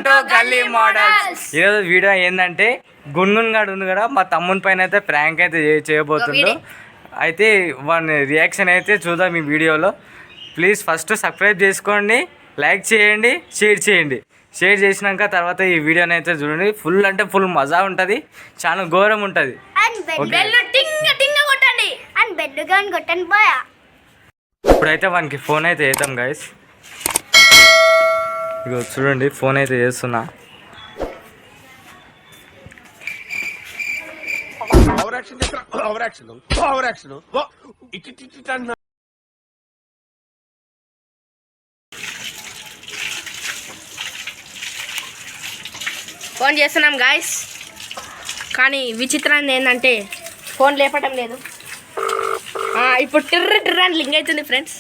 To గల్లీ models. ఈరోజు video ఏంటంటే గున్గున్ గాడు ఉంది కదా, మా తమ్ముని పైన అయితే ప్రాంక్ అయితే చేయబోతుండు. అయితే వన్ రియాక్షన్ అయితే చూద్దాం ఈ వీడియోలో. ప్లీజ్ ఫస్ట్ సబ్స్క్రైబ్ చేసుకోండి, లైక్ చేయండి, షేర్ చేయండి. షేర్ చేసినాక తర్వాత ఈ వీడియోని అయితే చూడండి. ఫుల్ అంటే ఫుల్ మజా ఉంటుంది, చాలా ఘోరం ఉంటుంది. ఇప్పుడైతే వానికి ఫోన్ అయితే వేద్దాం గైస్. ఇగో చూడండి, ఫోన్ అయితే చేస్తున్నా. ఫోన్ చేస్తున్నాం గాయస్, కానీ విచిత్రం ఏంటంటే ఫోన్ లేపటం లేదు. ఇప్పుడు టిర్ర అని లింక్ అవుతుంది friends.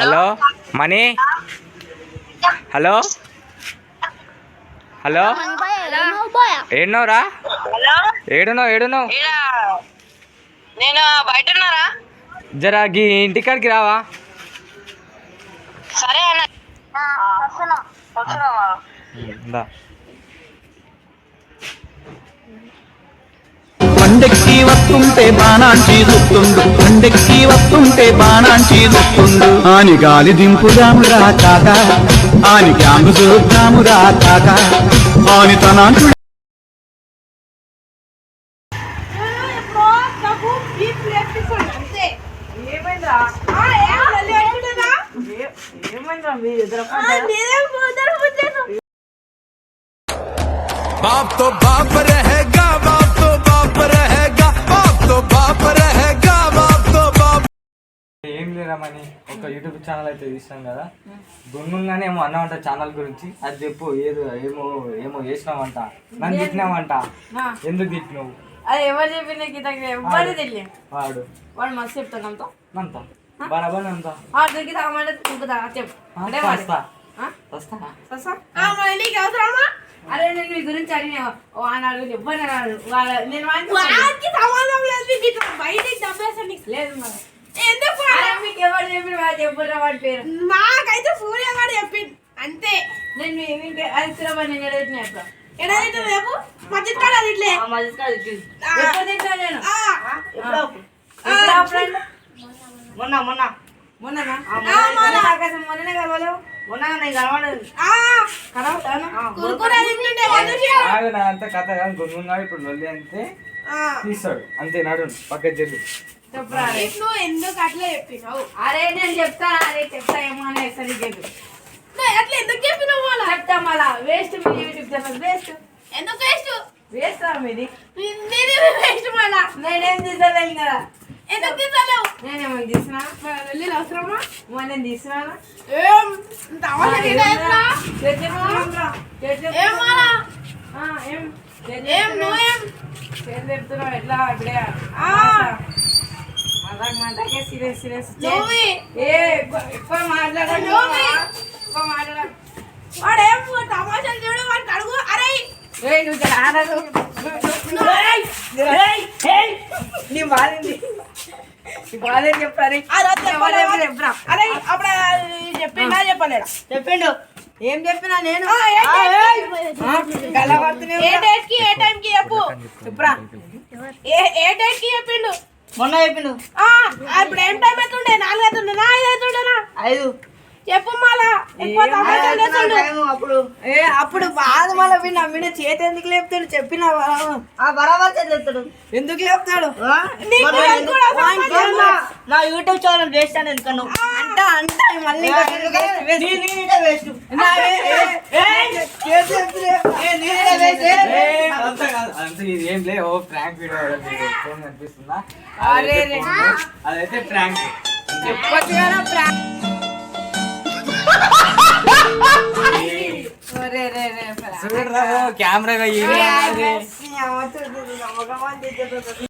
Hello Mani, hello hello, ఏడున్నావురా? ఏడున్నావు? నేను బయట ఉన్నారా? జరా గీ ఇంటికాడికి రావా? సరే అన్న. కొండెక్కి వస్తుంటే బాణాంచి దుత్తుండు, కొండెక్కి వస్తుంటే బాణాంచి దుత్తుండు. ఆని గాలి దింపుదామురా కాక, ఆని క్యాంపు చూద్దామురా కాక, ఆని తనాంటు बाप तो बाप रहेगा, बाप तो बाप रहेगा, बाप तो बाप रहेगा, बाप तो बाप. ఏం లేదమ్మని, ఒక యూట్యూబ్ ఛానల్ అయితే తీసినాం కదా. గున్నుగానే ఏమో అన్నామంట ఛానల్ గురించి. అది చెప్పు. ఏమో చేసినావంట, నన్ను తిట్టినావంట. ఎందుకు తిట్టినావు? అది ఎవరు చెప్పిన గీతకి ఎవరు తెలియదు. వాడు మస్తు చెప్తాను అంతా బరాబర్ అంతా అరే నేను మీ గురించి అడిగినా అన్నాడు, ఎవరు అన్నాడు. నేను లేదు మీకు ఎవరు చెప్పిన చెప్పరా వాడి పేరు? నాకైతే సూర్య గారు చెప్పింది అంతే. నేను అది తిరగని నేను ఎడైతున్నా ఎప్పుడు ఎడైతే రేపు మధ్య కాడ ఇట్లే ఎప్పుడు తింటా నేను మొన్ననే కలవలేవు. మొన్న నేను కలవలేదు. అంత కథ కాదు. గున్నున్నాడు ఇప్పుడు లొల్లి అంతే తీస్తాడు అంతే. నాడు పక్క జల్లు చెప్పరా ఎందుకు అట్లా చెప్పినావు? అరే నేను చెప్తా ఏమో అని సరి చెప్పు. అట్లా ఎందుకు చెప్పినావు? చెప్తా మళ్ళా. వేస్ట్ మీ యూట్యూబ్ ఛానల్ వేస్ట్. ఎందుకు వేస్ట్? వేస్ట్ మీది వేస్ట్ మళ్ళా. నేనేం తీసలేను కదా. ఎందుకు తీసలేవు? నేనేమో తీసినా వెళ్ళి అవసరమా? నేను తీసినానా? ఏం చెప్తున్నావు ఎట్లా ఇప్పుడే మాటకే సీరియస్ ఎక్కువ మాట్లాడాలి. వాడేం తమాషాలు చూడు, వాడికి అడుగు. అరే నీ బాధేంది చెప్పాలి. అరే అప్పుడు చెప్పిండా చెప్పలేడా? చెప్పిండు. ఏం చెప్పినా నేను ఏ డేట్ కి ఏ టైం కి చెప్పు. చెప్పురా. ఏ డేట్ కి చెప్పిండు? మొన్న చెప్పిండు. ఇప్పుడు ఏం టైం అవుతుండే? 4 అవుతుండేనా 5 అవుతుండేనా? 5 చెప్పు మళ్ళా. ఎక్కువ తమాషాలు చేస్తుండు. అప్పుడు బాధ మళ్ళీ విన్న చేతి ఎందుకు లేపుతాడు? చెప్పిన బరాబర్ చేతి లేపుతాడు. ఎందుకు లేపుతాడు? నా యూట్యూబ్ ఛానల్ వేస్ట్ అని ఎందుకన్నా అంట మళ్ళీ ఏం లే. ఓ ప్రాంక్ వీడియో కనిపిస్తుందా? అదైతే ప్రాంక్. కెమెరా